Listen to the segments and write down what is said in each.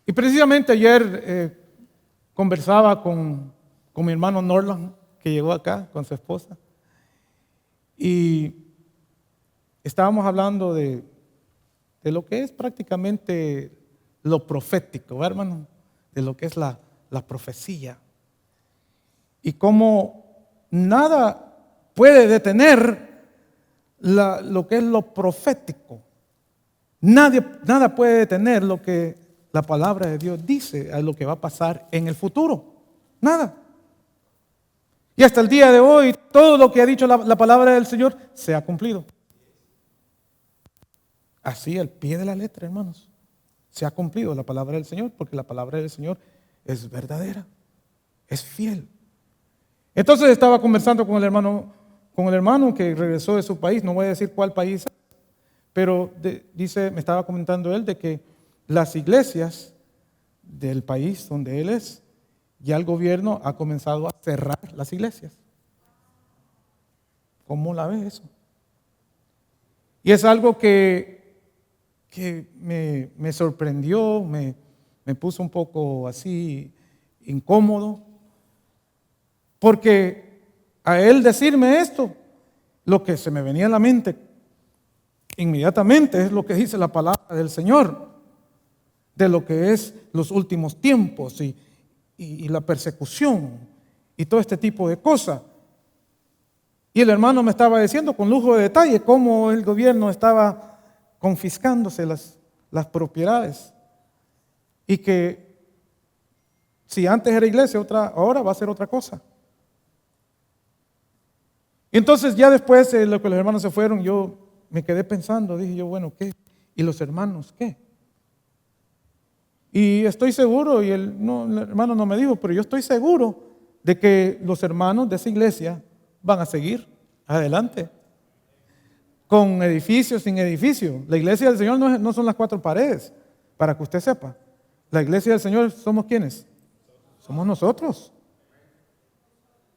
Y precisamente ayer conversaba con mi hermano Norland, que llegó acá con su esposa, y estábamos hablando de lo que es prácticamente lo profético, ¿verdad, hermano? De lo que es la profecía. Y cómo nada puede detener lo que es lo profético. Nada puede detener lo que la palabra de Dios dice a lo que va a pasar en el futuro. Nada. Y hasta el día de hoy, todo lo que ha dicho la palabra del Señor se ha cumplido. Así, al pie de la letra, hermanos. Se ha cumplido la palabra del Señor, porque la palabra del Señor es verdadera, es fiel. Entonces estaba conversando con el hermano que regresó de su país, no voy a decir cuál país, pero me estaba comentando él de que las iglesias del país donde él es, ya el gobierno ha comenzado a cerrar las iglesias. ¿Cómo la ve eso? Y es algo que me sorprendió, me puso un poco así incómodo, porque a él decirme esto, lo que se me venía a la mente inmediatamente es lo que dice la palabra del Señor, de lo que es los últimos tiempos y la persecución y todo este tipo de cosas. Y el hermano me estaba diciendo con lujo de detalle cómo el gobierno estaba confiscándose las propiedades, y que si antes era iglesia, ahora va a ser otra cosa. Entonces ya después de lo que los hermanos se fueron, yo me quedé pensando, dije yo, bueno, ¿qué? ¿Y los hermanos qué? Y estoy seguro, y el hermano no me dijo, pero yo estoy seguro de que los hermanos de esa iglesia van a seguir adelante, con edificio, sin edificio. La iglesia del Señor no son las cuatro paredes, para que usted sepa. La iglesia del Señor somos ¿quiénes? Somos nosotros.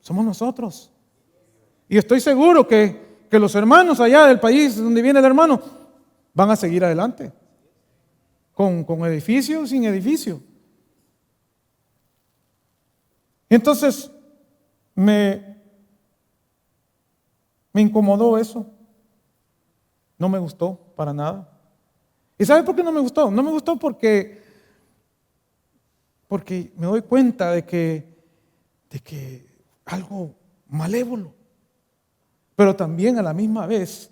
Somos nosotros. Y estoy seguro que los hermanos allá del país donde viene el hermano van a seguir adelante, con edificio, sin edificio. Entonces me incomodó eso. No me gustó para nada. ¿Y sabe por qué no me gustó? No me gustó porque me doy cuenta de que algo malévolo, pero también a la misma vez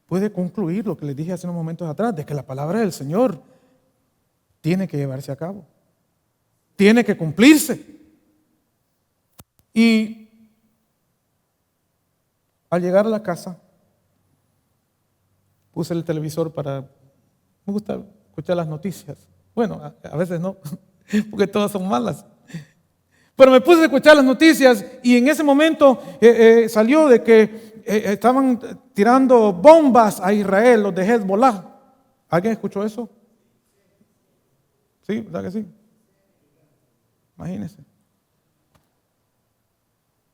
puede concluir lo que les dije hace unos momentos atrás, de que la palabra del Señor tiene que llevarse a cabo, tiene que cumplirse. Y al llegar a la casa, puse el televisor me gusta escuchar las noticias. Bueno, a veces no, porque todas son malas. Pero me puse a escuchar las noticias y en ese momento salió de que estaban tirando bombas a Israel, los de Hezbollah. ¿Alguien escuchó eso? ¿Sí? ¿Verdad que sí? Imagínense.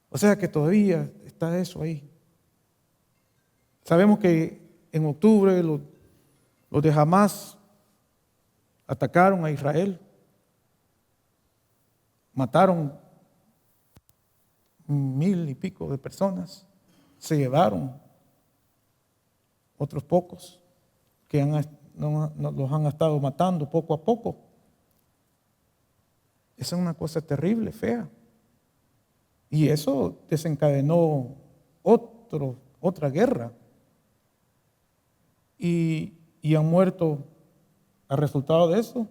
O sea que todavía está eso ahí. Sabemos que en octubre los de Hamás atacaron a Israel, mataron 1,000 y pico de personas, se llevaron otros pocos que los han estado matando poco a poco. Esa es una cosa terrible, fea. Y eso desencadenó otra guerra. Y han muerto, a resultado de eso,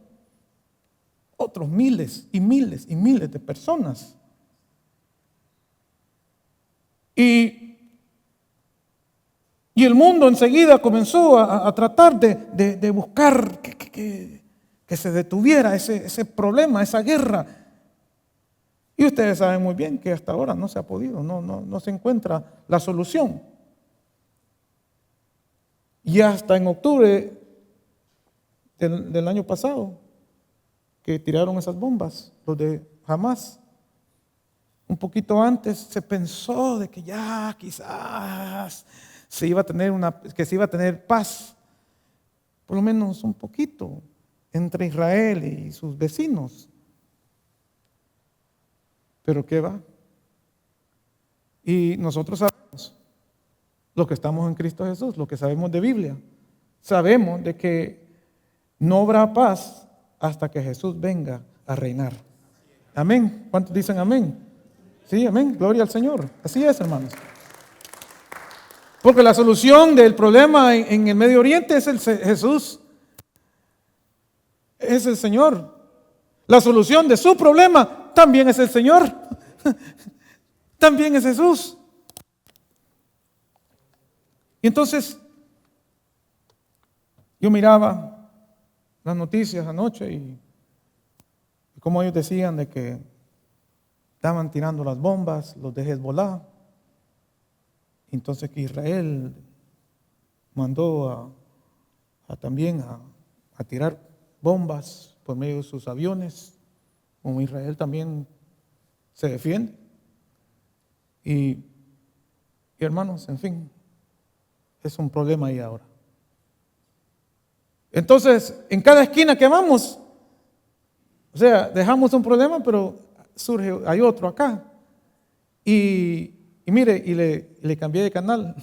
otros miles y miles y miles de personas. Y el mundo enseguida comenzó a tratar de buscar que se detuviera ese problema, esa guerra. Y ustedes saben muy bien que hasta ahora no se ha podido, no se encuentra la solución. Y hasta en octubre del año pasado, que tiraron esas bombas, los de Hamás, un poquito antes se pensó de que ya quizás se iba a tener paz, por lo menos un poquito. entre Israel y sus vecinos. Pero ¿qué va? Y nosotros sabemos, los que estamos en Cristo Jesús, los que sabemos de Biblia, sabemos de que no habrá paz hasta que Jesús venga a reinar. Amén. ¿Cuántos dicen amén? Sí, amén. Gloria al Señor. Así es, hermanos. Porque la solución del problema en el Medio Oriente es Jesús. Es el Señor. La solución de su problema también es el Señor. También es Jesús. Y entonces, yo miraba las noticias anoche y como ellos decían de que estaban tirando las bombas, los de Hezbollah. Entonces que Israel mandó también a tirar bombas por medio de sus aviones, como Israel también se defiende. Y hermanos, en fin, es un problema ahí ahora. Entonces, en cada esquina que vamos, o sea, dejamos un problema, pero hay otro acá. Y mire, y le cambié de canal.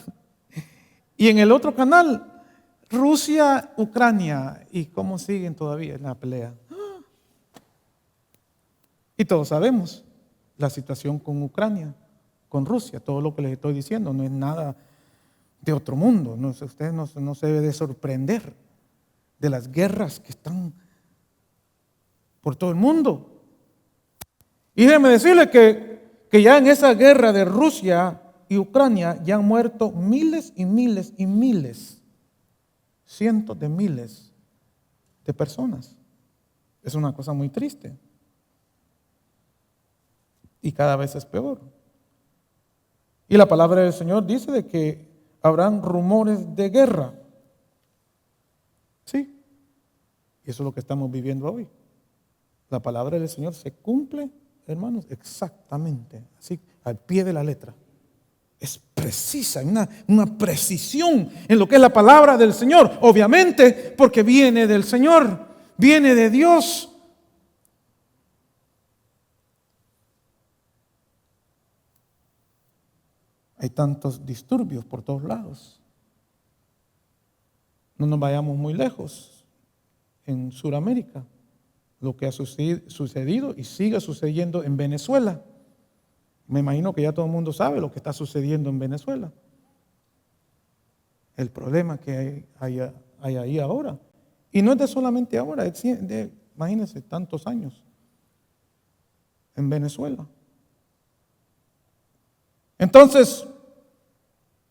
Y en el otro canal, Rusia, Ucrania, y cómo siguen todavía en la pelea. Y todos sabemos la situación con Ucrania, con Rusia, todo lo que les estoy diciendo, no es nada de otro mundo. Usted no se debe de sorprender de las guerras que están por todo el mundo. Y déjeme decirle que ya en esa guerra de Rusia y Ucrania ya han muerto miles y miles y miles, cientos de miles de personas. Es una cosa muy triste. Y cada vez es peor. Y la palabra del Señor dice de que habrán rumores de guerra. Sí. Y eso es lo que estamos viviendo hoy. La palabra del Señor se cumple, hermanos, exactamente, así, al pie de la letra. Es precisa, una precisión en lo que es la palabra del Señor. Obviamente, porque viene del Señor, viene de Dios. Hay tantos disturbios por todos lados. No nos vayamos muy lejos. En Sudamérica, lo que ha sucedido y sigue sucediendo en Venezuela. Me imagino que ya todo el mundo sabe lo que está sucediendo en Venezuela. El problema que hay ahí ahora. Y no es de solamente ahora, es de, imagínense, tantos años en Venezuela. Entonces,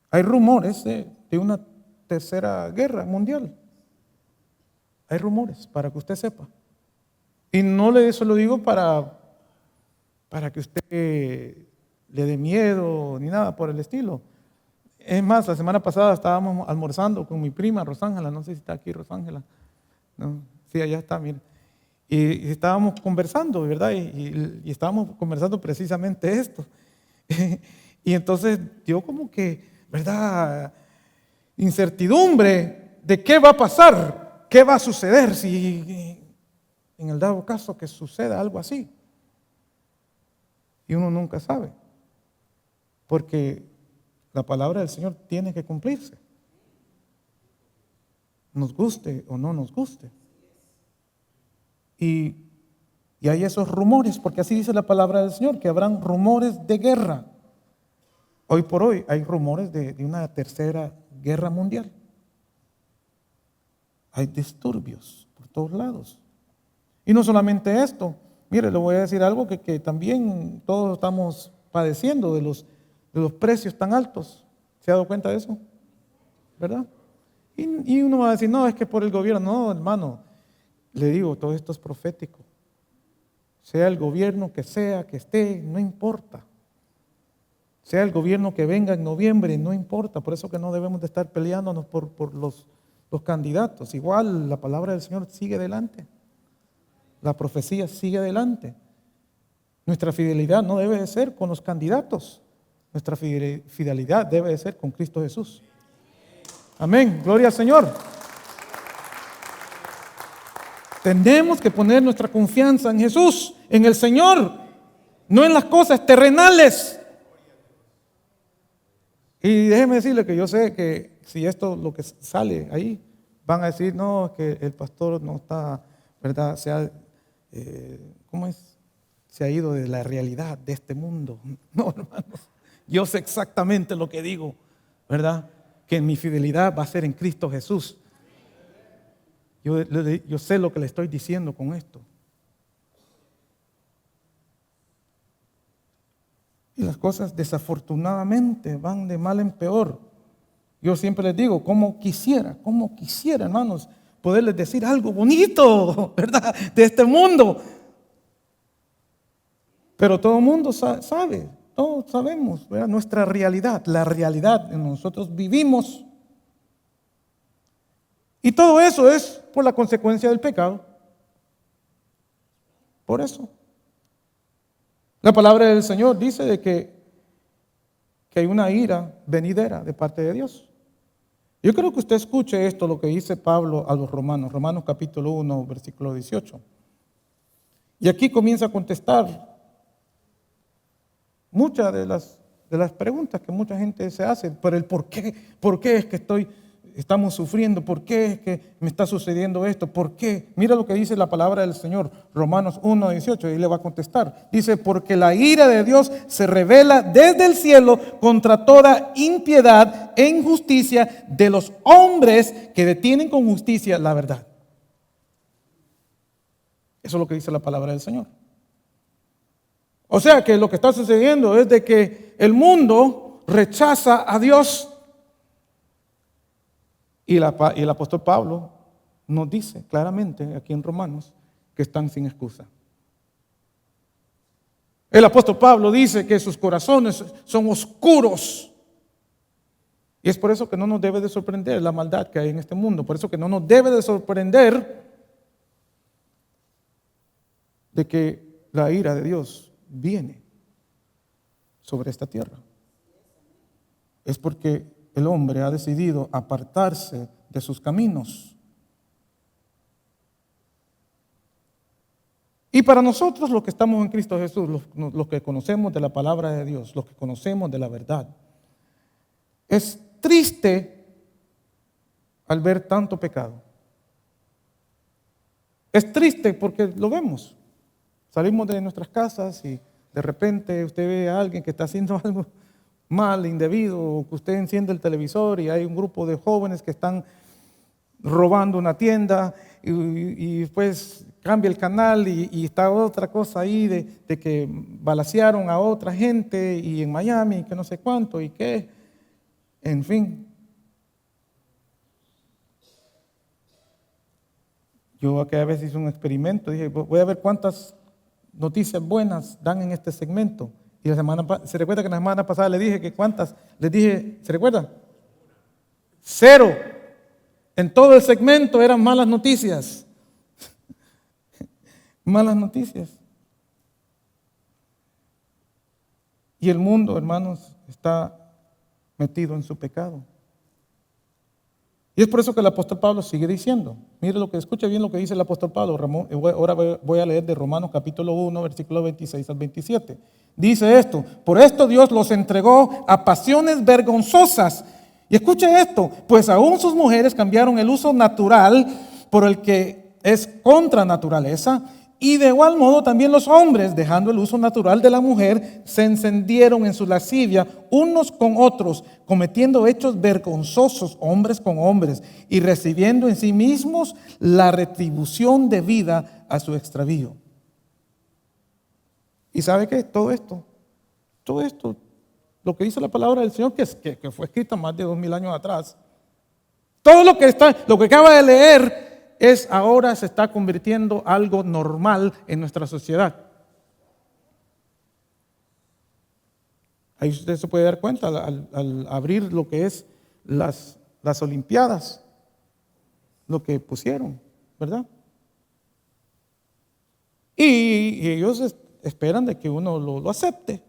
hay rumores de una tercera guerra mundial. Hay rumores, para que usted sepa. Y no se lo digo para que usted le dé miedo ni nada por el estilo. Es más, la semana pasada estábamos almorzando con mi prima Rosángela, no sé si está aquí Rosángela. No, sí, allá está, mire. Y estábamos conversando, ¿verdad? Y estábamos conversando precisamente esto. Y entonces dio como que, ¿verdad? Incertidumbre de qué va a pasar, qué va a suceder si en el dado caso que suceda algo así. Y uno nunca sabe, porque la palabra del Señor tiene que cumplirse, nos guste o no nos guste. Y hay esos rumores, porque así dice la palabra del Señor, que habrán rumores de guerra. Hoy por hoy hay rumores de una tercera guerra mundial. Hay disturbios por todos lados. Y no solamente esto, mire, le voy a decir algo que también todos estamos padeciendo de los precios tan altos. ¿Se ha dado cuenta de eso? ¿Verdad? Y uno va a decir, no, es que por el gobierno. No, hermano, le digo, todo esto es profético. Sea el gobierno que sea, que esté, no importa. Sea el gobierno que venga en noviembre, no importa. Por eso que no debemos de estar peleándonos por los candidatos. Igual la palabra del Señor sigue adelante. La profecía sigue adelante. Nuestra fidelidad no debe de ser con los candidatos. Nuestra fidelidad debe de ser con Cristo Jesús. Amén. Gloria al Señor. Tenemos que poner nuestra confianza en Jesús, en el Señor, no en las cosas terrenales. Y déjeme decirle que yo sé que si esto lo que sale ahí, van a decir, no, que el pastor no está, ¿verdad? ¿Cómo es? Se ha ido de la realidad de este mundo. No, hermanos, yo sé exactamente lo que digo, ¿verdad? Que mi fidelidad va a ser en Cristo Jesús. Yo sé lo que le estoy diciendo con esto. Y las cosas desafortunadamente van de mal en peor. Yo siempre les digo, como quisiera, hermanos, poderles decir algo bonito, ¿verdad? De este mundo. Pero todo el mundo sabe, todos sabemos, ¿verdad? Nuestra realidad, la realidad en nosotros vivimos. Y todo eso es por la consecuencia del pecado. Por eso. La palabra del Señor dice de que hay una ira venidera de parte de Dios. Yo creo que usted escuche esto, lo que dice Pablo a los romanos, Romanos capítulo 1, versículo 18. Y aquí comienza a contestar muchas de las preguntas que mucha gente se hace, por el por qué es que estamos sufriendo, por qué es que me está sucediendo esto, por qué. Mira lo que dice la palabra del Señor, Romanos 1, 18, y él le va a contestar. Dice, porque la ira de Dios se revela desde el cielo contra toda impiedad e injusticia de los hombres que detienen con justicia la verdad. Eso es lo que dice la palabra del Señor. O sea que lo que está sucediendo es de que el mundo rechaza a Dios. Y el apóstol Pablo nos dice claramente aquí en Romanos que están sin excusa. El apóstol Pablo dice que sus corazones son oscuros. Y es por eso que no nos debe de sorprender la maldad que hay en este mundo. Por eso que no nos debe de sorprender de que la ira de Dios viene sobre esta tierra. Es porque el hombre ha decidido apartarse de sus caminos. Y para nosotros los que estamos en Cristo Jesús, los que conocemos de la palabra de Dios, los que conocemos de la verdad, es triste al ver tanto pecado. Es triste porque lo vemos. Salimos de nuestras casas y de repente usted ve a alguien que está haciendo algo mal, indebido, o que usted enciende el televisor y hay un grupo de jóvenes que están robando una tienda y después cambia el canal y está otra cosa ahí de que balacearon a otra gente y en Miami, que no sé cuánto y qué, en fin. Yo aquella vez hice un experimento, dije, voy a ver cuántas noticias buenas dan en este segmento. Y ¿se recuerda que la semana pasada le dije que cuántas? Les dije, ¿se recuerda? 0. En todo el segmento eran malas noticias. Malas noticias. Y el mundo, hermanos, está metido en su pecado. Y es por eso que el apóstol Pablo sigue diciendo, mire escuche bien lo que dice el apóstol Pablo. Ahora voy a leer de Romanos capítulo 1, versículos 26 al 27. Dice esto, por esto Dios los entregó a pasiones vergonzosas. Y escuche esto, pues aún sus mujeres cambiaron el uso natural por el que es contra naturaleza. Y de igual modo también los hombres, dejando el uso natural de la mujer, se encendieron en su lascivia unos con otros, cometiendo hechos vergonzosos hombres con hombres y recibiendo en sí mismos la retribución debida a su extravío. ¿Y sabe qué? Todo esto, lo que dice la palabra del Señor, que fue escrita más de 2000 años atrás, todo lo que acaba de leer ahora se está convirtiendo algo normal en nuestra sociedad. Ahí usted se puede dar cuenta al abrir lo que es las Olimpiadas, lo que pusieron, ¿verdad? Y ellos esperan de que uno lo acepte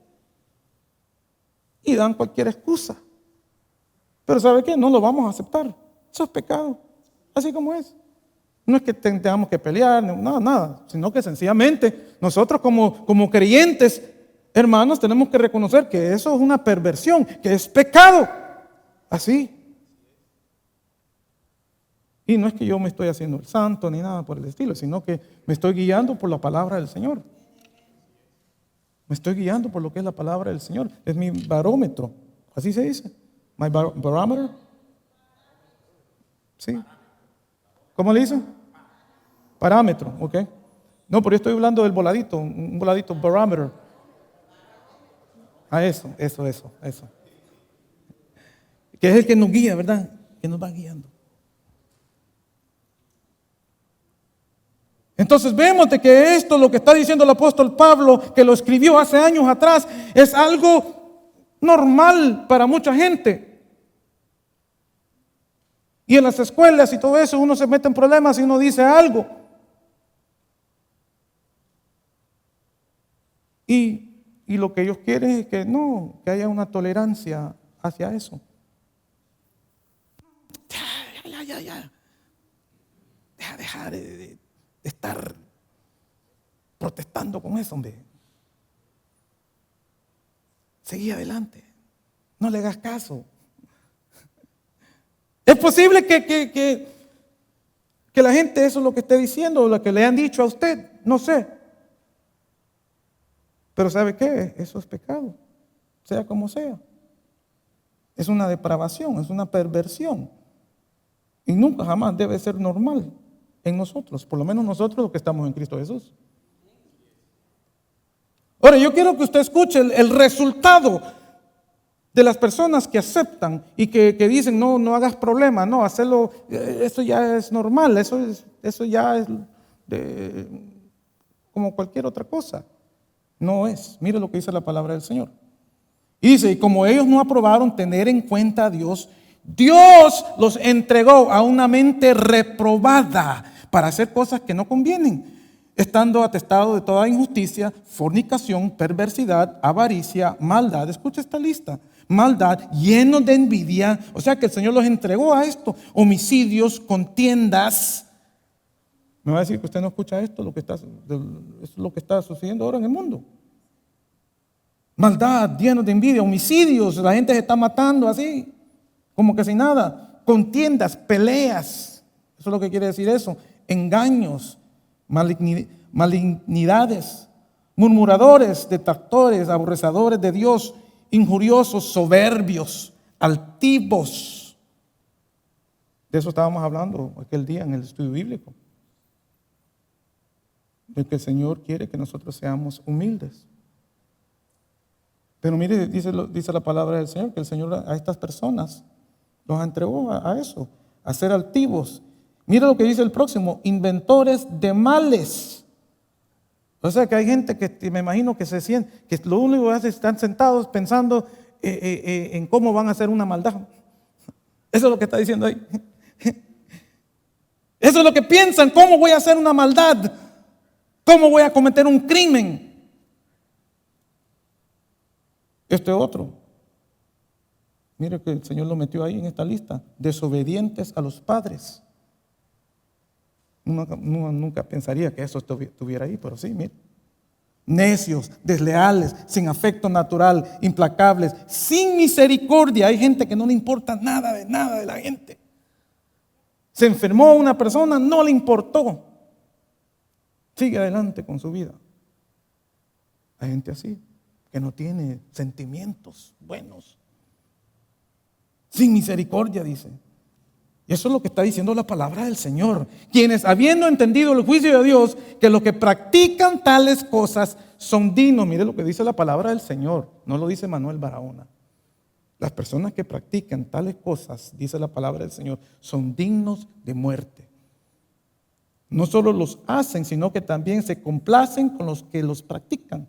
y dan cualquier excusa. Pero ¿sabe qué? No lo vamos a aceptar. Eso es pecado, así como es. No es que tengamos que pelear, nada, sino que sencillamente nosotros como creyentes, hermanos, tenemos que reconocer que eso es una perversión, que es pecado. Así. Y no es que yo me estoy haciendo el santo ni nada por el estilo, sino que me estoy guiando por la palabra del Señor. Me estoy guiando por lo que es la palabra del Señor. Es mi barómetro. Así se dice. My barometer. Sí. ¿Cómo le dicen? Parámetro, ok. No, pero yo estoy hablando del voladito, un voladito, barometer. Eso. Que es el que nos guía, ¿verdad? Que nos va guiando. Entonces vemos de que esto, lo que está diciendo el apóstol Pablo, que lo escribió hace años atrás, es algo normal para mucha gente. Y en las escuelas y todo eso uno se mete en problemas y uno dice algo. Y lo que ellos quieren es que no, que haya una tolerancia hacia eso. Ya. Deja de estar protestando con eso, hombre. Seguí adelante. No le hagas caso. Es posible que la gente eso es lo que esté diciendo, o lo que le han dicho a usted, no sé. Pero ¿sabe qué? Eso es pecado, sea como sea. Es una depravación, es una perversión. Y nunca jamás debe ser normal en nosotros, por lo menos nosotros los que estamos en Cristo Jesús. Ahora, yo quiero que usted escuche el resultado de las personas que aceptan y que dicen, no hagas problema, no, hacerlo, eso ya es normal, eso ya es como cualquier otra cosa. No es. Mire lo que dice la palabra del Señor. Y dice, y como ellos no aprobaron tener en cuenta a Dios, Dios los entregó a una mente reprobada para hacer cosas que no convienen, estando atestado de toda injusticia, fornicación, perversidad, avaricia, maldad. Escucha esta lista. Maldad, lleno de envidia. O sea que el Señor los entregó a esto. Homicidios, contiendas. Me va a decir que usted no escucha esto, es lo que está sucediendo ahora en el mundo. Maldad, lleno de envidia, homicidios, la gente se está matando así, como que sin nada. Contiendas, peleas, eso es lo que quiere decir eso. Engaños, malignidades, murmuradores, detractores, aborrecedores de Dios, injuriosos, soberbios, altivos. De eso estábamos hablando aquel día en el estudio bíblico. De que el Señor quiere que nosotros seamos humildes. Pero mire, dice la palabra del Señor, que el Señor a estas personas los entregó a eso, a ser altivos. Mire lo que dice el próximo, inventores de males. O sea que hay gente que me imagino que se siente, que lo único que hacen es están sentados pensando en cómo van a hacer una maldad. Eso es lo que está diciendo ahí. Eso es lo que piensan, cómo voy a hacer una maldad. ¿Cómo voy a cometer un crimen? Este otro. Mire que el Señor lo metió ahí en esta lista. Desobedientes a los padres. Nunca pensaría que eso estuviera ahí, pero sí, mire. Necios, desleales, sin afecto natural, implacables, sin misericordia. Hay gente que no le importa nada de la gente. Se enfermó una persona, no le importó. Sigue adelante con su vida. Hay gente así, que no tiene sentimientos buenos. Sin misericordia, dice. Y eso es lo que está diciendo la palabra del Señor. Quienes, habiendo entendido el juicio de Dios, que los que practican tales cosas son dignos. Mire lo que dice la palabra del Señor. No lo dice Manuel Barahona. Las personas que practican tales cosas, dice la palabra del Señor, son dignos de muerte. No solo los hacen, sino que también se complacen con los que los practican.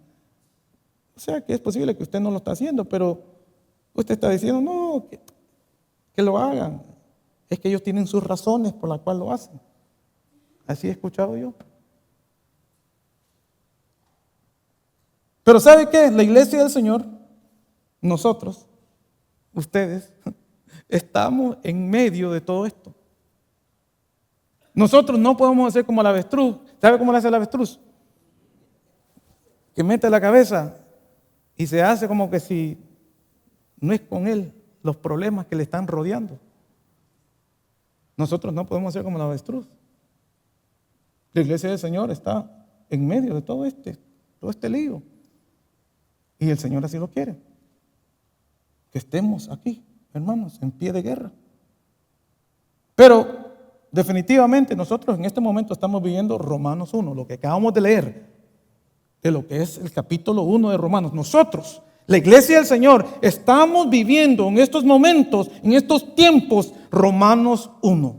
O sea que es posible que usted no lo está haciendo, pero usted está diciendo, no, que lo hagan. Es que ellos tienen sus razones por las cuales lo hacen. Así he escuchado yo. Pero ¿sabe qué? La iglesia del Señor, nosotros, ustedes, estamos en medio de todo esto. Nosotros no podemos hacer como el avestruz. ¿Sabe cómo le hace el avestruz? Que mete la cabeza y se hace como que si no es con él los problemas que le están rodeando. Nosotros no podemos hacer como el avestruz. La iglesia del Señor está en medio de todo este lío. Y el Señor así lo quiere. Que estemos aquí, hermanos, en pie de guerra. Pero definitivamente nosotros en este momento estamos viviendo Romanos 1, lo que acabamos de leer, de lo que es el capítulo 1 de Romanos. Nosotros, la iglesia del Señor, estamos viviendo en estos momentos, en estos tiempos, Romanos 1.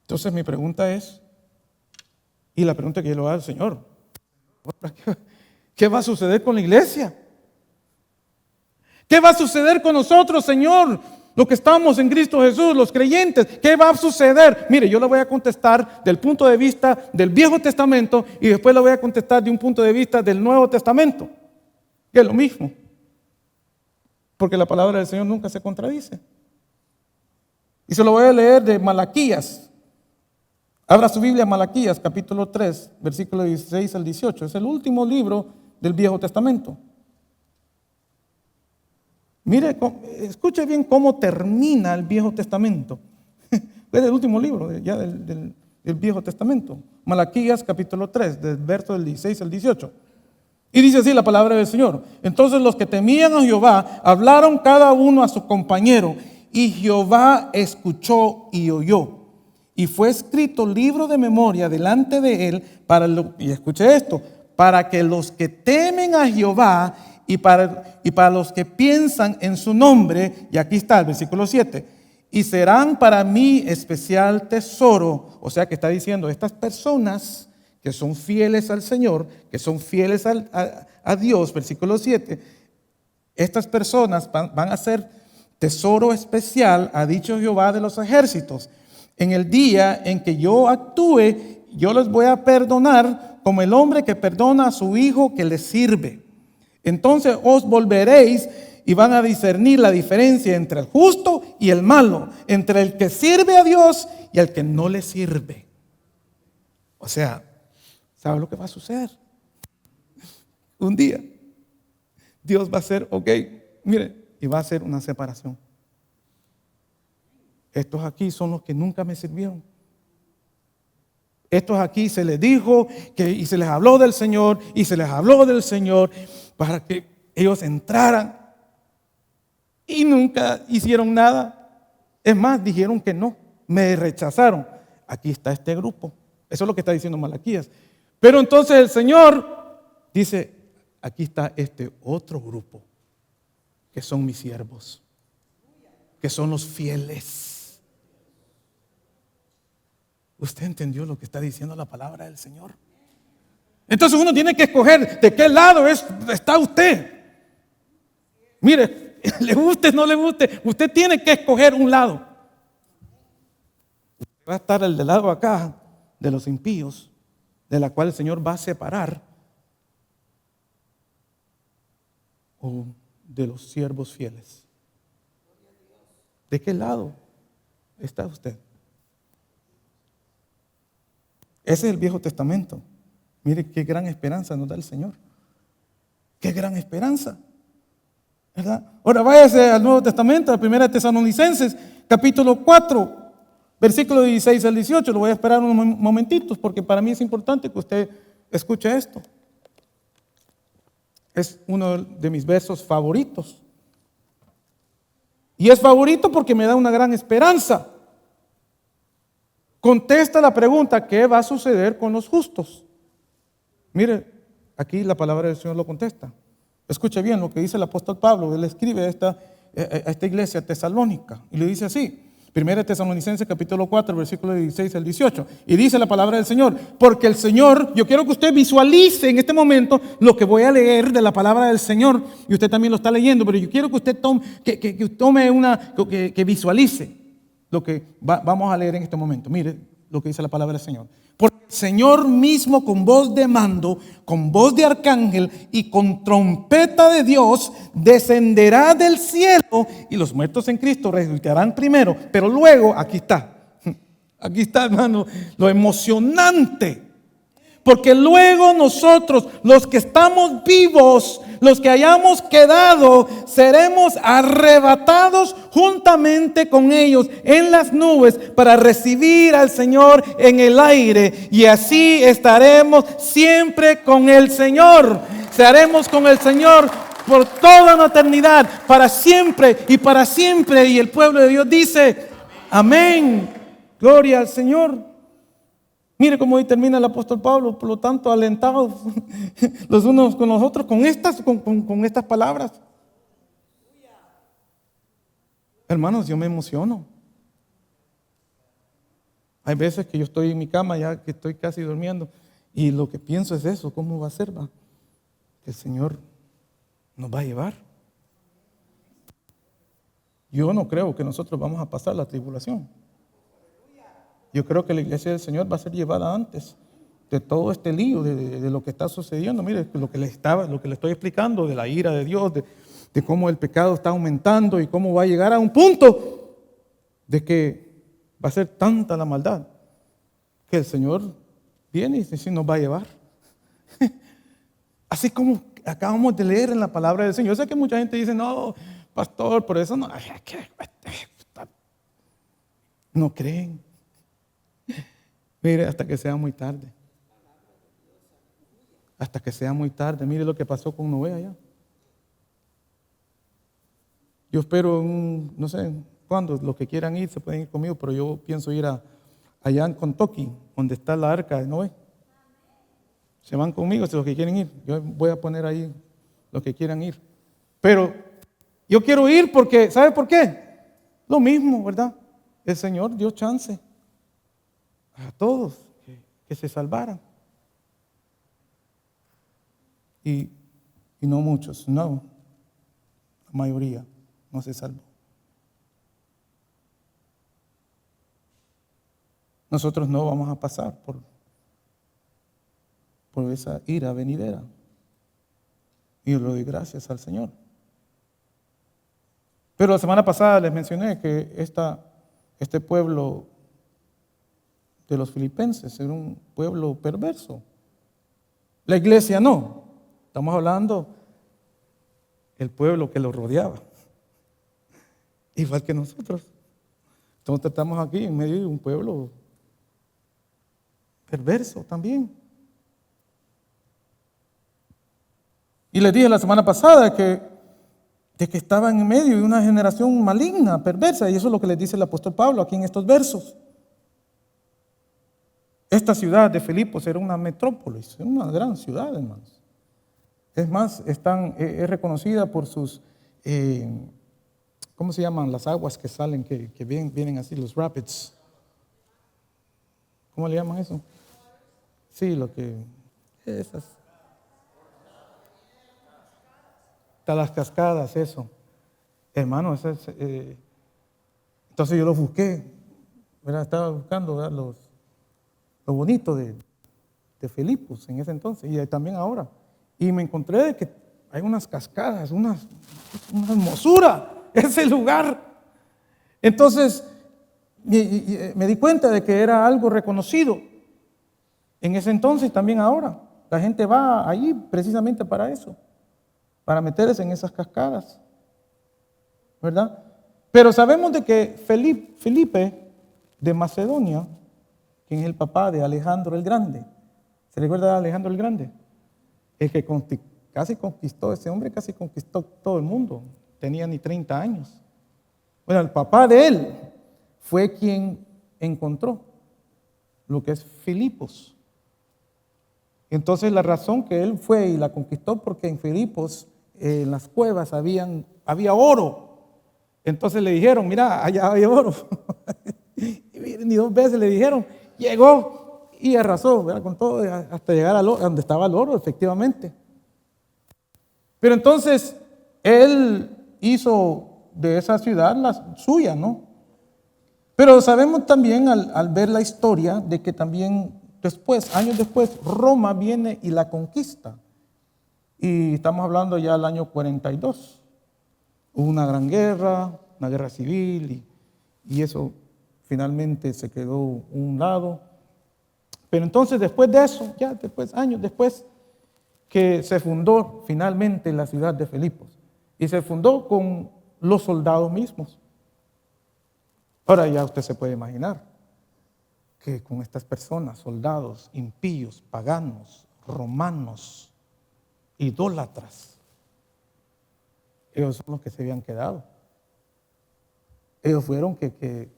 Entonces mi pregunta es, y la pregunta que yo le voy a dar al Señor, ¿qué va a suceder con la iglesia? ¿Qué va a suceder con nosotros, Señor? Los que estamos en Cristo Jesús, los creyentes, ¿qué va a suceder? Mire, yo le voy a contestar del punto de vista del Viejo Testamento y después le voy a contestar de un punto de vista del Nuevo Testamento, que es lo mismo, porque la palabra del Señor nunca se contradice. Y se lo voy a leer de Malaquías. Abra su Biblia, Malaquías, capítulo 3, versículo 16 al 18. Es el último libro del Viejo Testamento. Mire, escuche bien cómo termina el Viejo Testamento. Es el último libro ya del Viejo Testamento. Malaquías, capítulo 3, del verso del 16 al 18. Y dice así la palabra del Señor. Entonces los que temían a Jehová hablaron cada uno a su compañero, y Jehová escuchó y oyó. Y fue escrito libro de memoria delante de él y escuche esto, para que los que temen a Jehová y para los que piensan en su nombre, y aquí está el versículo 7, y serán para mí especial tesoro. O sea que está diciendo, estas personas que son fieles al Señor, que son fieles a Dios, versículo 7, estas personas van a ser tesoro especial, ha dicho Jehová de los ejércitos. En el día en que yo actúe, yo les voy a perdonar como el hombre que perdona a su hijo que le sirve. Entonces os volveréis y van a discernir la diferencia entre el justo y el malo, entre el que sirve a Dios y el que no le sirve. O sea, ¿sabe lo que va a suceder? Un día Dios va a hacer, mire, y va a hacer una separación. Estos aquí son los que nunca me sirvieron. Estos aquí se les dijo y se les habló del Señor y se les habló del Señor para que ellos entraran y nunca hicieron nada. Es más, dijeron que no, me rechazaron. Aquí está este grupo. Eso es lo que está diciendo Malaquías. Pero entonces el Señor dice, aquí está este otro grupo, que son mis siervos, que son los fieles. ¿Usted entendió lo que está diciendo la palabra del Señor? Entonces uno tiene que escoger de qué lado está usted. Mire, le guste o no le guste, usted tiene que escoger un lado. Va a estar el del lado acá de los impíos, de la cual el Señor va a separar, o de los siervos fieles. ¿De qué lado está usted? Ese es el Viejo Testamento. Mire qué gran esperanza nos da el Señor. Qué gran esperanza, ¿verdad? Ahora váyase al Nuevo Testamento, a 1 Tesalonicenses, capítulo 4, versículo 16 al 18. Lo voy a esperar unos momentitos porque para mí es importante que usted escuche esto. Es uno de mis versos favoritos. Y es favorito porque me da una gran esperanza. Contesta la pregunta, ¿qué va a suceder con los justos? Mire, aquí la palabra del Señor lo contesta. Escuche bien lo que dice el apóstol Pablo. Él escribe a esta iglesia tesalónica y le dice así, 1 Tesalonicenses capítulo 4, versículo 16 al 18. Y dice la palabra del Señor, porque el Señor, yo quiero que usted visualice en este momento lo que voy a leer de la palabra del Señor, y usted también lo está leyendo, pero yo quiero que usted que visualice lo que vamos a leer en este momento. Mire lo que dice la palabra del Señor. Porque Señor mismo con voz de mando, con voz de arcángel y con trompeta de Dios descenderá del cielo y los muertos en Cristo resucitarán primero. Pero luego, aquí está, hermano, lo emocionante. Porque luego nosotros, los que estamos vivos, los que hayamos quedado, seremos arrebatados juntamente con ellos en las nubes para recibir al Señor en el aire. Y así estaremos siempre con el Señor. Estaremos con el Señor por toda la eternidad, para siempre y para siempre. Y el pueblo de Dios dice, amén. Gloria al Señor. Mire cómo hoy termina el apóstol Pablo, por lo tanto, alentados los unos con los otros con estas palabras. Hermanos, yo me emociono. Hay veces que yo estoy en mi cama, ya que estoy casi durmiendo, y lo que pienso es eso, ¿cómo va a ser? Que el Señor nos va a llevar. Yo no creo que nosotros vamos a pasar la tribulación. Yo creo que la iglesia del Señor va a ser llevada antes de todo este lío, de lo que está sucediendo. Mire, lo que le estoy explicando, de la ira de Dios, de cómo el pecado está aumentando y cómo va a llegar a un punto de que va a ser tanta la maldad que el Señor viene y sí nos va a llevar. Así como acabamos de leer en la palabra del Señor. Yo sé que mucha gente dice, no, pastor, por eso no creen. Mire, hasta que sea muy tarde. Hasta que sea muy tarde. Mire lo que pasó con Noé allá. Yo espero, no sé cuándo, los que quieran ir se pueden ir conmigo, pero yo pienso ir allá en Kentucky, donde está la arca de Noé. Se van conmigo si los que quieren ir. Yo voy a poner ahí los que quieran ir. Pero yo quiero ir porque, ¿sabe por qué? Lo mismo, ¿verdad? El Señor dio chance a todos que se salvaran. Y no muchos, no. La mayoría no se salvó. Nosotros no vamos a pasar por esa ira venidera. Y yo le doy gracias al Señor. Pero la semana pasada les mencioné que este pueblo de los filipenses era un pueblo perverso. La iglesia no. Estamos hablando del pueblo que lo rodeaba. Igual que nosotros. Entonces estamos aquí en medio de un pueblo perverso también. Y les dije la semana pasada de que estaban en medio de una generación maligna, perversa, y eso es lo que les dice el apóstol Pablo aquí en estos versos. Esta ciudad de Filipos era una metrópolis, era una gran ciudad, hermanos. Es más, es reconocida por sus, ¿cómo se llaman? Las aguas que salen, que vienen así, los rapids. ¿Cómo le llaman eso? Sí, esas. Las cascadas, eso. Hermano, entonces yo los busqué, ¿verdad? Estaba buscando, ¿verdad? Lo bonito de Filipos en ese entonces y también ahora. Y me encontré de que hay unas cascadas, una hermosura, ese lugar. Entonces me di cuenta de que era algo reconocido en ese entonces y también ahora. La gente va allí precisamente para eso, para meterse en esas cascadas, ¿verdad? Pero sabemos de que Felipe de Macedonia, quien es el papá de Alejandro el Grande, ¿se recuerda de Alejandro el Grande? El que casi conquistó, ese hombre casi conquistó todo el mundo, tenía ni 30 años. Bueno, el papá de él fue quien encontró lo que es Filipos. Entonces la razón que él fue y la conquistó porque en Filipos, en las cuevas había oro. Entonces le dijeron, mira, allá hay oro. Y 2 veces le dijeron, llegó y arrasó, ¿verdad? Con todo hasta llegar a donde estaba el oro, efectivamente. Pero entonces él hizo de esa ciudad la suya, ¿no? Pero sabemos también al ver la historia de que también después, años después, Roma viene y la conquista. Y estamos hablando ya del año 42. Hubo una gran guerra, una guerra civil, y eso finalmente se quedó a un lado. Pero entonces después de eso, ya después, años después, que se fundó finalmente la ciudad de Filipos. Y se fundó con los soldados mismos. Ahora ya usted se puede imaginar que con estas personas, soldados, impíos, paganos, romanos, idólatras, ellos son los que se habían quedado. Ellos fueron que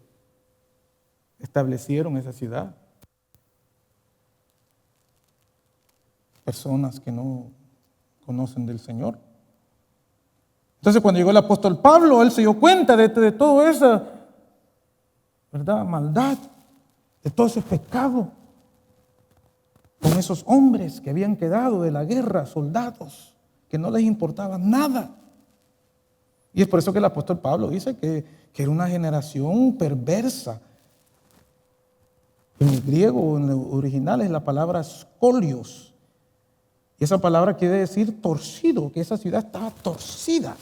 establecieron esa ciudad. Personas que no conocen del Señor. Entonces cuando llegó el apóstol Pablo, él se dio cuenta de toda esa, ¿verdad?, maldad, de todo ese pecado, con esos hombres que habían quedado de la guerra, soldados, que no les importaba nada. Y es por eso que el apóstol Pablo dice que era una generación perversa. En el griego, en el original, es la palabra scolios. Y esa palabra quiere decir torcido, que esa ciudad estaba torcida.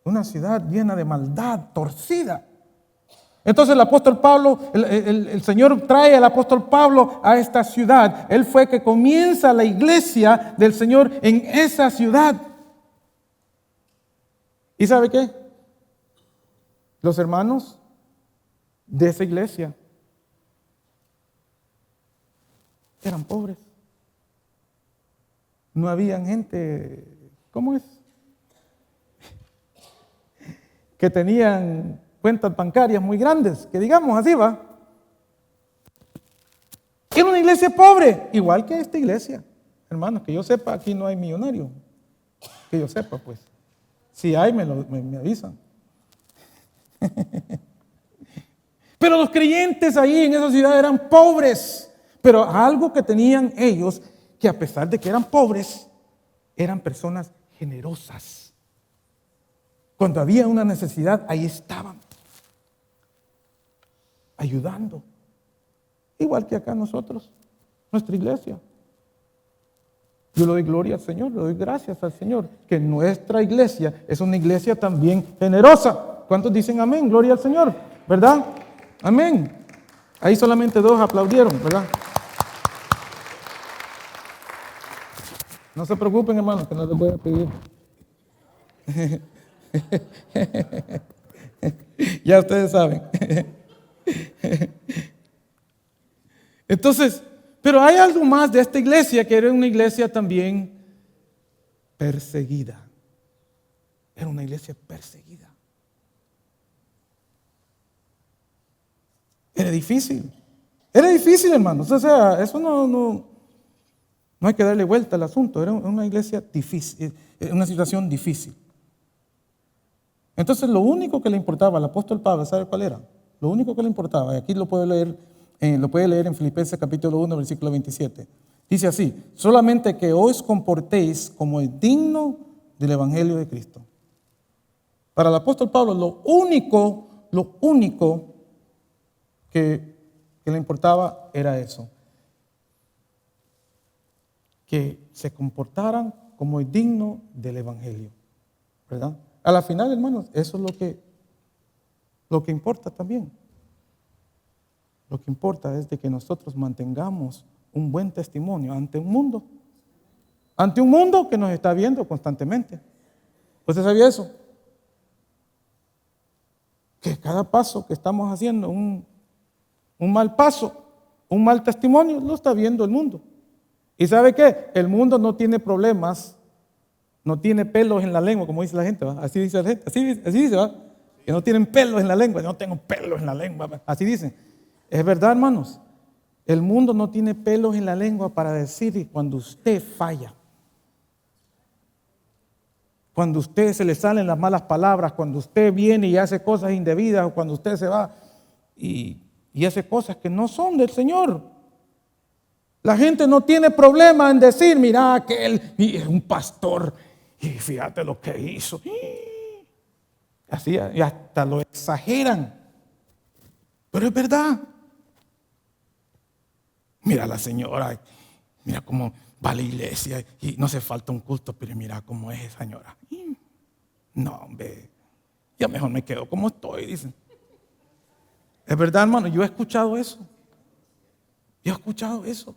Una ciudad llena de maldad, torcida. Entonces el apóstol Pablo, el Señor trae al apóstol Pablo a esta ciudad. Él fue que comienza la iglesia del Señor en esa ciudad. ¿Y sabe qué? Los hermanos de esa iglesia eran pobres. No habían gente, ¿cómo es?, que tenían cuentas bancarias muy grandes, que digamos así, va. Era una iglesia pobre, igual que esta iglesia. Hermanos, que yo sepa, aquí no hay millonario. Que yo sepa, pues. Si hay, me avisan. Pero los creyentes ahí en esa ciudad eran pobres. Pero algo que tenían ellos, que a pesar de que eran pobres, eran personas generosas. Cuando había una necesidad, ahí estaban, ayudando. Igual que acá nosotros, nuestra iglesia. Yo le doy gloria al Señor, le doy gracias al Señor, que nuestra iglesia es una iglesia también generosa. ¿Cuántos dicen amén? Gloria al Señor, ¿verdad? Amén. Ahí solamente 2 aplaudieron, ¿verdad? No se preocupen, hermanos, que no les voy a pedir. Ya ustedes saben. Entonces, pero hay algo más de esta iglesia, que era una iglesia también perseguida. Era una iglesia perseguida. Era difícil. Era difícil, hermanos. O sea, eso no hay que darle vuelta al asunto. Era una iglesia difícil, una situación difícil. Entonces, lo único que le importaba al apóstol Pablo, ¿sabe cuál era? Lo único que le importaba, y aquí lo puede leer en Filipenses capítulo 1, versículo 27. Dice así: solamente que os comportéis como es digno del evangelio de Cristo. Para el apóstol Pablo, lo único que le importaba era eso. Que se comportaran como es digno del evangelio, ¿verdad? A la final, hermanos, eso es lo que importa también. Lo que importa es de que nosotros mantengamos un buen testimonio ante un mundo que nos está viendo constantemente. ¿Usted sabía eso? Que cada paso que estamos haciendo, un mal paso, un mal testimonio, lo está viendo el mundo. ¿Y sabe qué? El mundo no tiene problemas, no tiene pelos en la lengua, como dice la gente, ¿va? Así dice la gente, así dice, ¿va? Que no tienen pelos en la lengua. Yo no tengo pelos en la lengua, ¿va? Así dicen. Es verdad, hermanos. El mundo no tiene pelos en la lengua para decir cuando usted falla. Cuando usted se le salen las malas palabras, cuando usted viene y hace cosas indebidas, o cuando usted se va y hace cosas que no son del Señor. La gente no tiene problema en decir, mira, aquel es un pastor y fíjate lo que hizo. Así, y hasta lo exageran. Pero es verdad. Mira a la señora, mira cómo va a la iglesia y no hace falta un culto, pero mira cómo es esa señora. No, hombre, ya mejor me quedo como estoy, dicen. Es verdad, hermano, yo he escuchado eso. Yo he escuchado eso.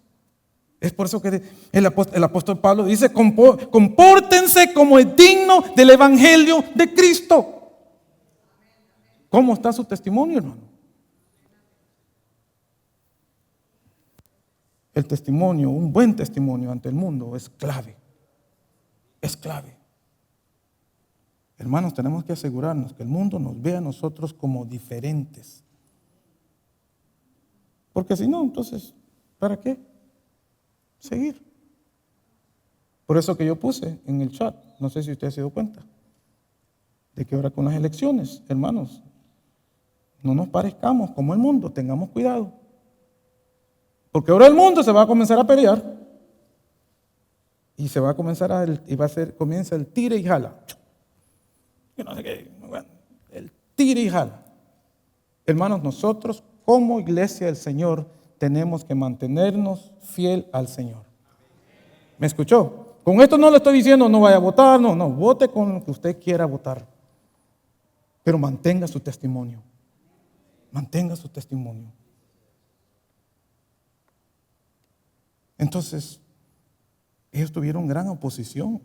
Es por eso que el apóstol Pablo dice, compórtense como es digno del evangelio de Cristo. ¿Cómo está su testimonio, hermano? El testimonio, un buen testimonio ante el mundo es clave. Es clave. Hermanos, tenemos que asegurarnos que el mundo nos vea a nosotros como diferentes. Porque si no, entonces, ¿para qué seguir? Por eso que yo puse en el chat, no sé si usted se dio cuenta, de que ahora con las elecciones, hermanos, no nos parezcamos como el mundo, tengamos cuidado. Porque ahora el mundo se va a comenzar a pelear y se va a comenzar comienza el tire y jala. Yo no sé qué, el tire y jala. Hermanos, nosotros como iglesia del Señor tenemos que mantenernos fiel al Señor. ¿Me escuchó? Con esto no le estoy diciendo no vaya a votar, no, vote con lo que usted quiera votar. Pero mantenga su testimonio. Mantenga su testimonio. Entonces, ellos tuvieron gran oposición,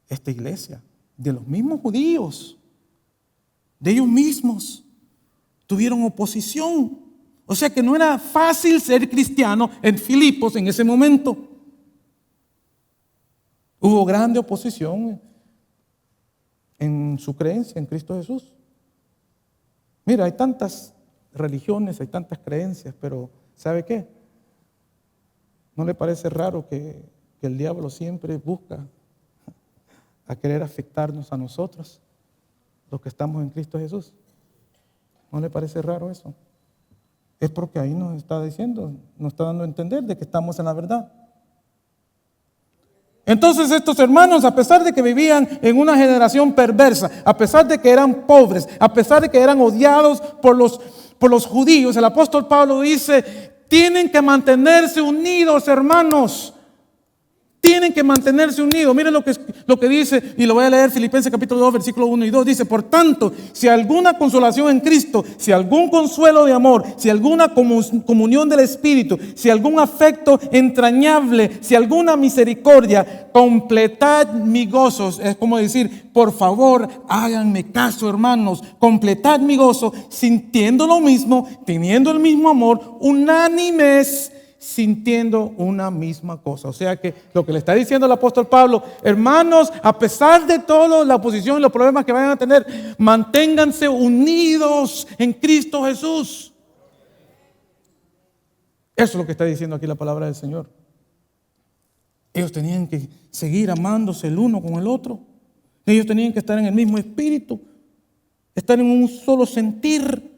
esta iglesia, de los mismos judíos, de ellos mismos, tuvieron oposición. O sea que no era fácil ser cristiano en Filipos en ese momento. Hubo grande oposición en su creencia en Cristo Jesús. Mira, hay tantas religiones, hay tantas creencias, pero ¿sabe qué? ¿No le parece raro que el diablo siempre busca a querer afectarnos a nosotros, los que estamos en Cristo Jesús? ¿No le parece raro eso? Es porque ahí nos está diciendo, nos está dando a entender de que estamos en la verdad. Entonces estos hermanos, a pesar de que vivían en una generación perversa, a pesar de que eran pobres, a pesar de que eran odiados por los judíos, el apóstol Pablo dice, tienen que mantenerse unidos, hermanos. Tienen que mantenerse unidos. Miren lo que dice, y lo voy a leer, Filipenses capítulo 2, versículos 1 y 2. Dice, por tanto, si alguna consolación en Cristo, si algún consuelo de amor, si alguna comunión del Espíritu, si algún afecto entrañable, si alguna misericordia, completad mi gozo. Es como decir, por favor, háganme caso, hermanos, completad mi gozo, sintiendo lo mismo, teniendo el mismo amor, unánimes, sintiendo una misma cosa. O sea que lo que le está diciendo el apóstol Pablo, hermanos, a pesar de toda la oposición y los problemas que vayan a tener, manténganse unidos en Cristo Jesús. Eso es lo que está diciendo aquí la palabra del Señor. Ellos tenían que seguir amándose el uno con el otro. Ellos tenían que estar en el mismo espíritu, estar en un solo sentir.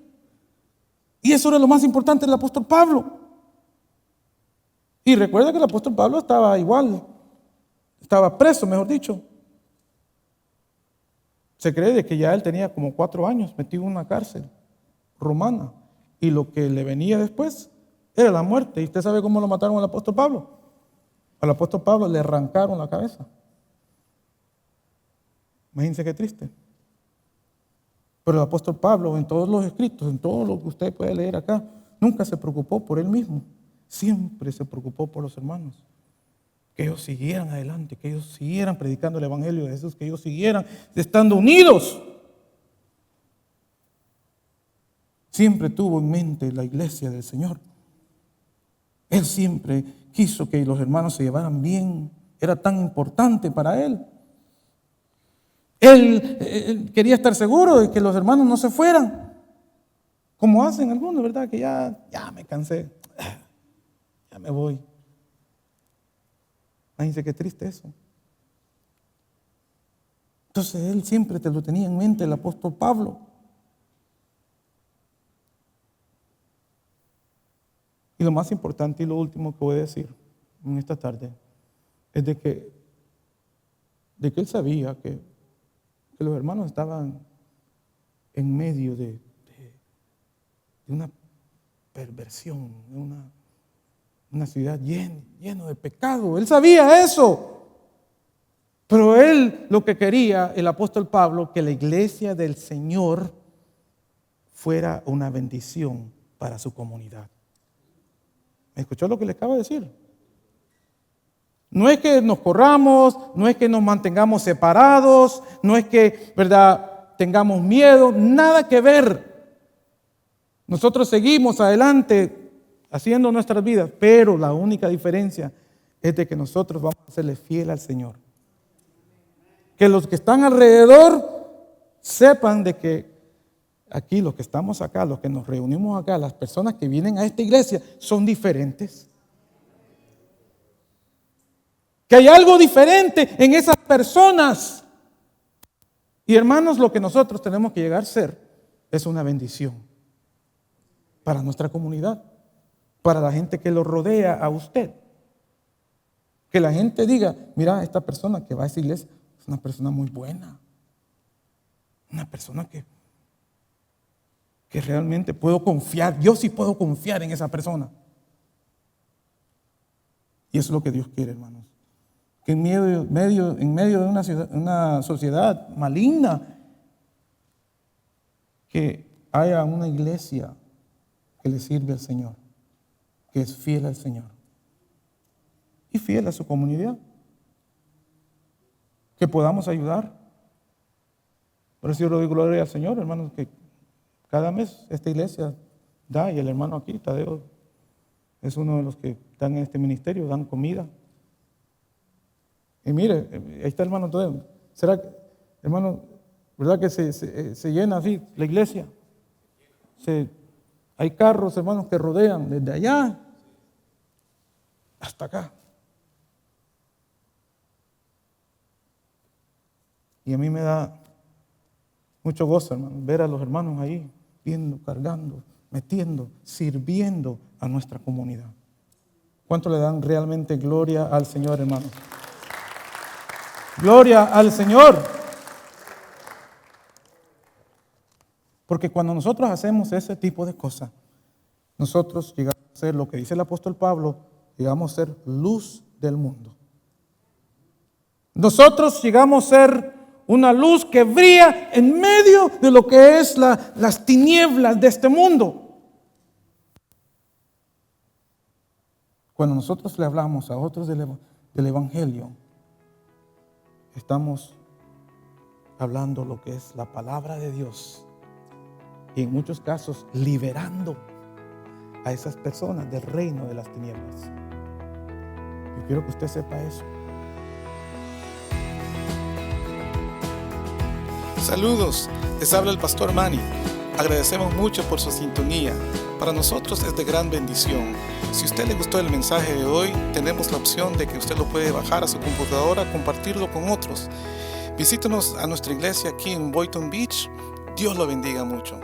Y eso era lo más importante del apóstol Pablo. Y recuerda que el apóstol Pablo estaba igual, estaba preso, mejor dicho. Se cree de que ya él tenía como 4 años metido en una cárcel romana. Y lo que le venía después era la muerte. ¿Y usted sabe cómo lo mataron al apóstol Pablo? Al apóstol Pablo le arrancaron la cabeza. Imagínense qué triste. Pero el apóstol Pablo, en todos los escritos, en todo lo que usted puede leer acá, nunca se preocupó por él mismo. Siempre se preocupó por los hermanos, que ellos siguieran adelante, que ellos siguieran predicando el evangelio de Jesús, que ellos siguieran estando unidos. Siempre tuvo en mente la iglesia del Señor. Él siempre quiso que los hermanos se llevaran bien, era tan importante para él. Él quería estar seguro de que los hermanos no se fueran, como hacen algunos, ¿verdad? Que ya me cansé. Ya me voy. Imagínense qué triste eso. Entonces él siempre te lo tenía en mente, el apóstol Pablo. Y lo más importante y lo último que voy a decir en esta tarde es de que él sabía que los hermanos estaban en medio de una perversión, de una una ciudad lleno de pecado. Él sabía eso. Pero él lo que quería, el apóstol Pablo, que la iglesia del Señor fuera una bendición para su comunidad. ¿Me escuchó lo que le acabo de decir? No es que nos corramos, no es que nos mantengamos separados, no es que, ¿verdad?, tengamos miedo, nada que ver. Nosotros seguimos adelante haciendo nuestras vidas, pero la única diferencia es de que nosotros vamos a serle fiel al Señor. Que los que están alrededor sepan de que aquí, los que estamos acá, los que nos reunimos acá, las personas que vienen a esta iglesia son diferentes. Que hay algo diferente en esas personas. Y hermanos, lo que nosotros tenemos que llegar a ser es una bendición para nuestra comunidad, para la gente que lo rodea a usted. Que la gente diga, mira, esta persona que va a esa iglesia es una persona muy buena. Una persona que realmente puedo confiar. Yo sí puedo confiar en esa persona. Y eso es lo que Dios quiere, hermanos. Que en medio de una sociedad maligna, que haya una iglesia que le sirve al Señor, que es fiel al Señor y fiel a su comunidad, que podamos ayudar. Por eso yo le doy gloria al Señor, hermanos, que cada mes esta iglesia da, y el hermano aquí, Tadeo, es uno de los que están en este ministerio, dan comida. Y mire, ahí está el hermano Tadeo. ¿Será que, hermano, verdad que se llena así la iglesia? Hay carros, hermanos, que rodean desde allá hasta acá. Y a mí me da mucho gozo, hermano, ver a los hermanos ahí, viendo, cargando, metiendo, sirviendo a nuestra comunidad. ¿Cuánto le dan realmente gloria al Señor, hermanos? Gloria al Señor. Porque cuando nosotros hacemos ese tipo de cosas, nosotros llegamos a ser lo que dice el apóstol Pablo, llegamos a ser luz del mundo. Nosotros llegamos a ser una luz que brilla en medio de lo que es las tinieblas de este mundo. Cuando nosotros le hablamos a otros del Evangelio, estamos hablando lo que es la palabra de Dios y en muchos casos liberando a esas personas del reino de las tinieblas. Yo quiero que usted sepa eso. Saludos, les habla el pastor Manny. Agradecemos mucho por su sintonía. Para nosotros es de gran bendición. Si a usted le gustó el mensaje de hoy, tenemos la opción de que usted lo puede bajar a su computadora, compartirlo con otros. Visítenos a nuestra iglesia aquí en Boynton Beach. Dios lo bendiga mucho.